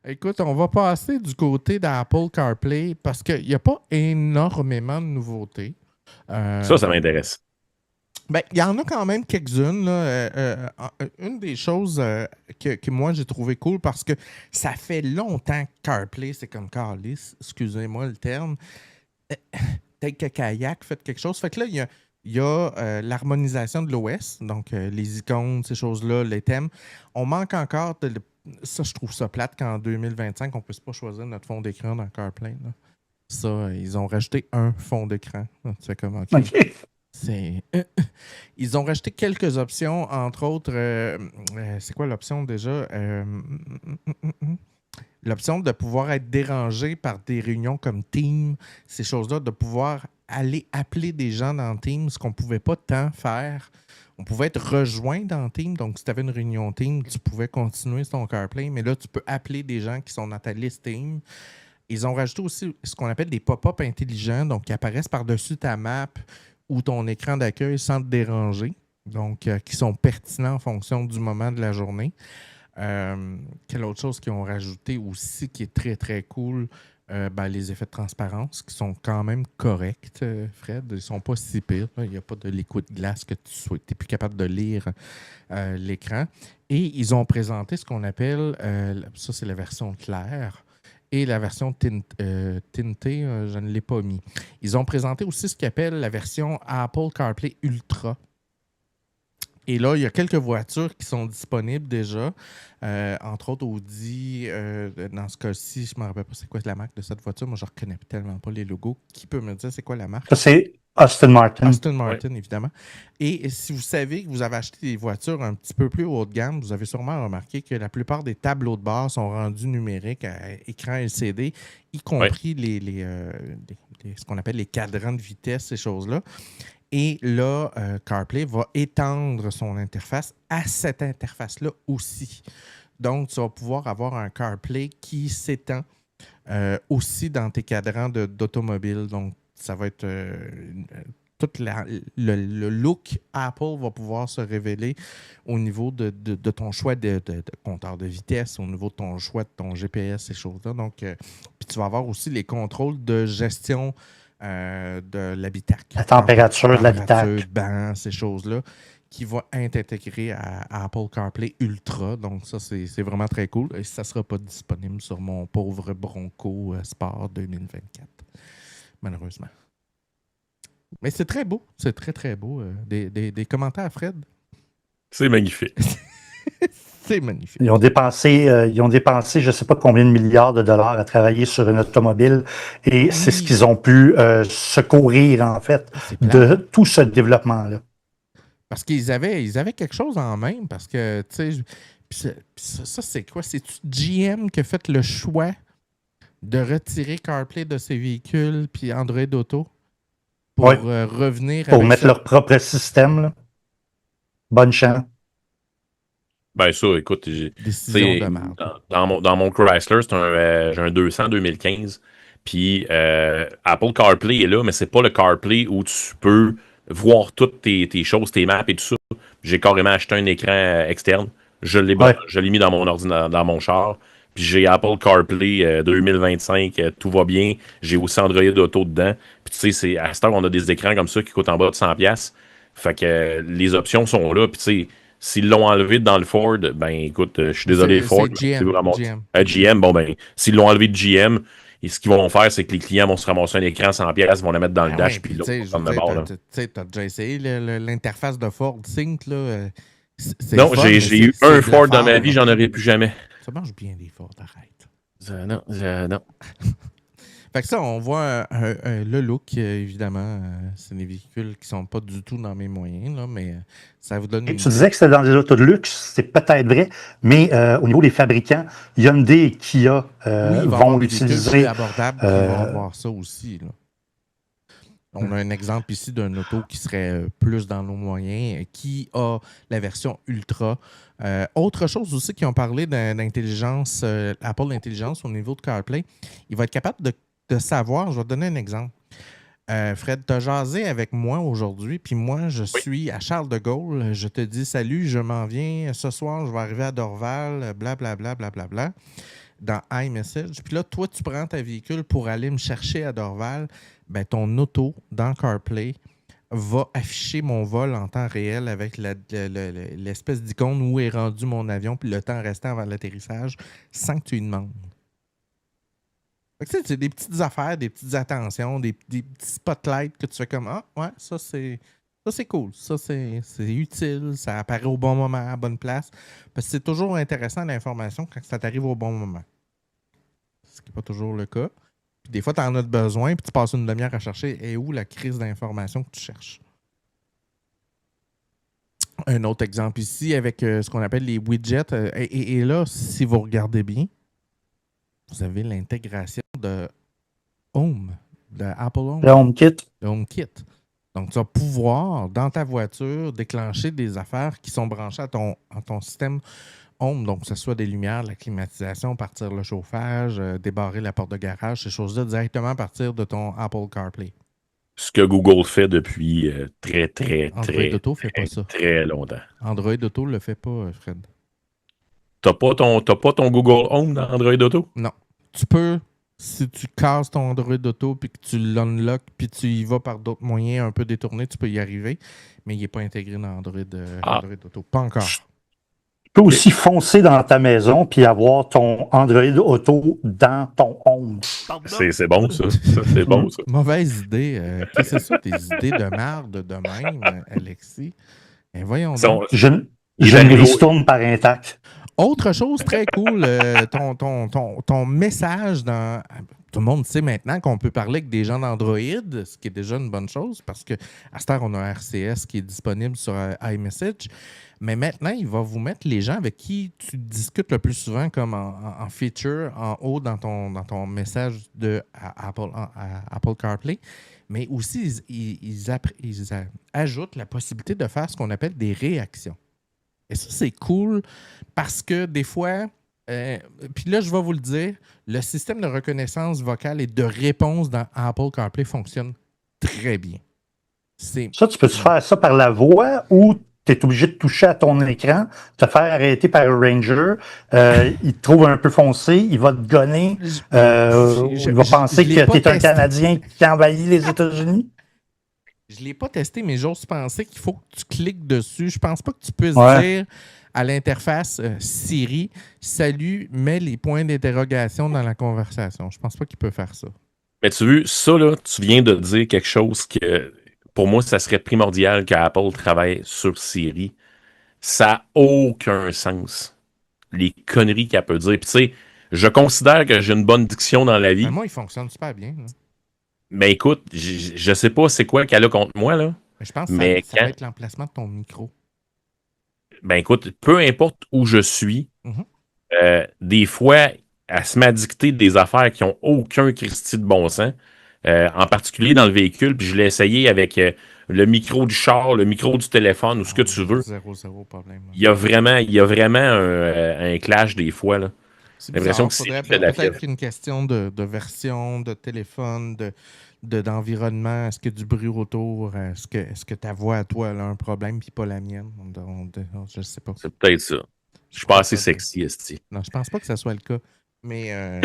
Écoute, on va passer du côté d'Apple CarPlay parce qu'il n'y a pas énormément de nouveautés. Ça m'intéresse. Ben, il y en a quand même quelques-unes, là. Une des choses que moi j'ai trouvé cool parce que ça fait longtemps que CarPlay, c'est comme Carlis, excusez-moi le terme. Euh, Peut-être que Kayak fait quelque chose. Fait que là, il y a l'harmonisation de l'OS, donc les icônes, ces choses-là, les thèmes. On manque encore de. Ça, je trouve ça plate qu'en 2025, on ne puisse pas choisir notre fond d'écran dans CarPlay, là. Ça, ils ont rajouté un fond d'écran. Tu fais comme, OK. OK. C'est. Ils ont rajouté quelques options, entre autres, c'est quoi l'option déjà? L'option de pouvoir être dérangé par des réunions comme Teams, ces choses-là, de pouvoir aller appeler des gens dans Teams, ce qu'on ne pouvait pas tant faire. On pouvait être rejoint dans Teams, donc si tu avais une réunion Teams, tu pouvais continuer sur ton CarPlay, mais là, tu peux appeler des gens qui sont dans ta liste Teams. Ils ont rajouté aussi ce qu'on appelle des pop-up intelligents, donc qui apparaissent par-dessus ta map ou ton écran d'accueil sans te déranger, donc qui sont pertinents en fonction du moment de la journée. Quelle autre chose qu'ils ont rajouté aussi qui est très, très cool? Les effets de transparence qui sont quand même corrects, Fred. Ils ne sont pas si pires. Il n'y a pas de liquide glace que tu n'es plus capable de lire l'écran. Et ils ont présenté ce qu'on appelle, ça c'est la version claire, et la version tintée, je ne l'ai pas mis. Ils ont présenté aussi ce qu'ils appellent la version Apple CarPlay Ultra. Et là, il y a quelques voitures qui sont disponibles déjà. Entre autres, Audi. Dans ce cas-ci, je ne me rappelle pas c'est quoi la marque de cette voiture. Moi, je ne reconnais tellement pas les logos. Qui peut me dire c'est quoi la marque? Ça, c'est Aston Martin. Aston Martin, évidemment. Et si vous savez que vous avez acheté des voitures un petit peu plus haut de gamme, vous avez sûrement remarqué que la plupart des tableaux de bord sont rendus numériques à écran LCD, y compris ce qu'on appelle les cadrans de vitesse, ces choses-là. Et là, CarPlay va étendre son interface à cette interface-là aussi. Donc, tu vas pouvoir avoir un CarPlay qui s'étend aussi dans tes cadrans d'automobile. Donc, ça va être tout le look Apple va pouvoir se révéler au niveau de ton choix de compteur de vitesse, au niveau de ton choix de ton GPS, ces choses-là. Donc, puis tu vas avoir aussi les contrôles de gestion de l'habitacle. La température de l'habitacle. Banc, ces choses-là, qui vont être intégrées à Apple CarPlay Ultra. Donc, ça, c'est vraiment très cool. Et ça ne sera pas disponible sur mon pauvre Bronco Sport 2024, malheureusement. Mais c'est très beau. C'est très, très beau. Des commentaires, Fred? C'est magnifique. C'est magnifique. Ils ont dépensé, je ne sais pas combien de milliards de dollars à travailler sur une automobile et c'est ce qu'ils ont pu secourir, en fait, de tout ce développement-là. Parce qu'ils avaient quelque chose en main, parce que, tu sais, ça, c'est quoi? C'est GM qui a fait le choix de retirer CarPlay de ses véhicules puis Android Auto pour revenir pour mettre leur propre système, là. Bonne chance. Ben ça, écoute, décision de merde. Dans mon Chrysler, j'ai un 200 2015. Puis Apple CarPlay est là, mais c'est pas le CarPlay où tu peux voir toutes tes choses, tes maps et tout ça. J'ai carrément acheté un écran externe. Je l'ai mis dans mon ordinateur, dans mon char. Puis j'ai Apple CarPlay 2025, tout va bien. J'ai aussi Android Auto dedans. Puis tu sais, à cette heure, on a des écrans comme ça qui coûtent en bas de 100$. Fait que les options sont là. Puis tu sais, s'ils l'ont enlevé dans le Ford, ben écoute, je suis désolé, Ford. C'est GM. GM, bon ben, s'ils l'ont enlevé de GM, et ce qu'ils vont faire, c'est que les clients vont se ramasser un écran 100$, ils vont le mettre dans le dash, puis là, tu sais, t'as déjà essayé l'interface de Ford Sync, là. Non, j'ai eu un Ford dans ma vie, j'en aurai plus jamais. Ça marche bien, des Ford, arrête. Non. Fait que ça, on voit le look, évidemment. C'est des véhicules qui sont pas du tout dans mes moyens, là, mais ça vous donne Tu disais que c'était dans des autos de luxe, c'est peut-être vrai, mais au niveau des fabricants, Hyundai et Kia vont utiliser... plus abordables qui vont avoir ça aussi, là. On a un exemple ici d'un auto qui serait plus dans nos moyens, qui a la version Ultra. Autre chose aussi qui ont parlé d'intelligence, Apple d'intelligence au niveau de CarPlay, il va être capable de savoir, je vais te donner un exemple. Fred, tu as jasé avec moi aujourd'hui, puis moi, je suis à Charles de Gaulle. Je te dis salut, je m'en viens ce soir, je vais arriver à Dorval, blablabla, blablabla. dans iMessage. Puis là, toi, tu prends ta véhicule pour aller me chercher à Dorval. Ben, ton auto, dans CarPlay, va afficher mon vol en temps réel avec l'espèce d'icône où est rendu mon avion puis le temps restant avant l'atterrissage sans que tu lui demandes. Fait que, c'est des petites affaires, des petites attentions, des petits spotlights que tu fais comme « Ah, ouais, ça c'est cool, ça c'est utile, ça apparaît au bon moment, à la bonne place. » Parce que c'est toujours intéressant l'information quand ça t'arrive au bon moment. Ce qui n'est pas toujours le cas. Puis des fois, tu en as besoin, puis tu passes une demi-heure à chercher et où la crise d'information que tu cherches. Un autre exemple ici avec ce qu'on appelle les widgets. Et là, si vous regardez bien, vous avez l'intégration de Home, de Apple Home. Le HomeKit. Le HomeKit. Donc, tu vas pouvoir, dans ta voiture, déclencher des affaires qui sont branchées à ton système Home. Donc, que ce soit des lumières, la climatisation, partir le chauffage, débarrer la porte de garage, ces choses-là directement à partir de ton Apple CarPlay. Ce que Google fait depuis Android Auto fait pas ça. Très longtemps. Android Auto le fait pas, Fred. T'as pas ton Google Home dans Android Auto? Non. Tu peux, si tu casses ton Android Auto puis que tu l'unlock puis tu y vas par d'autres moyens un peu détournés, tu peux y arriver, mais il n'est pas intégré dans Android Auto. Pas encore. Tu peux aussi foncer dans ta maison puis avoir ton Android Auto dans ton Home. C'est bon, ça. C'est bon, ça. Mauvaise idée. Qu'est-ce que c'est ça, tes idées de merde de même, Alexis? Ben voyons donc. Je me ristourne par intact. Autre chose très cool, ton message dans... Tout le monde sait maintenant qu'on peut parler avec des gens d'Android, ce qui est déjà une bonne chose, parce qu'à cette heure, on a un RCS qui est disponible sur iMessage. Mais maintenant, il va vous mettre les gens avec qui tu discutes le plus souvent, comme en feature, en haut dans ton message de Apple CarPlay. Mais aussi, ils ajoutent la possibilité de faire ce qu'on appelle des réactions. Et ça, c'est cool parce que des fois, puis là, je vais vous le dire, le système de reconnaissance vocale et de réponse dans Apple CarPlay fonctionne très bien. Ça, tu peux-tu faire ça par la voix ou tu es obligé de toucher à ton écran, te faire arrêter par un ranger, il te trouve un peu foncé, il va te gonner, il va penser que tu es un Canadien qui envahit les États-Unis? Je ne l'ai pas testé, mais j'ose penser qu'il faut que tu cliques dessus. Je pense pas que tu puisses dire à l'interface Siri, salut, mets les points d'interrogation dans la conversation. Je pense pas qu'il peut faire ça. Mais tu vois, ça, là, tu viens de dire quelque chose que, pour moi, ça serait primordial qu'Apple travaille sur Siri. Ça n'a aucun sens. Les conneries qu'elle peut dire. Puis tu sais, je considère que j'ai une bonne diction dans la vie. Ben moi, il fonctionne super bien. Là. Mais écoute, je sais pas c'est quoi qu'elle a contre moi, là. Mais je pense que ça va être l'emplacement de ton micro. Ben écoute, peu importe où je suis, des fois, elle se met à dicter des affaires qui n'ont aucun Christi de bon sens, en particulier dans le véhicule, puis je l'ai essayé avec le micro du char, le micro du téléphone, ou ce que tu veux. Zéro problème. Il y a vraiment un clash des fois, là. C'est l'impression que c'est peut-être qu'une question de version, de téléphone, d'environnement. Est-ce qu'il y a du bruit autour? Est-ce que ta voix à toi a un problème puis pas la mienne? Je ne sais pas. C'est peut-être ça. Je suis pas assez sexy, esti. Non, je pense pas que ça soit le cas. Mais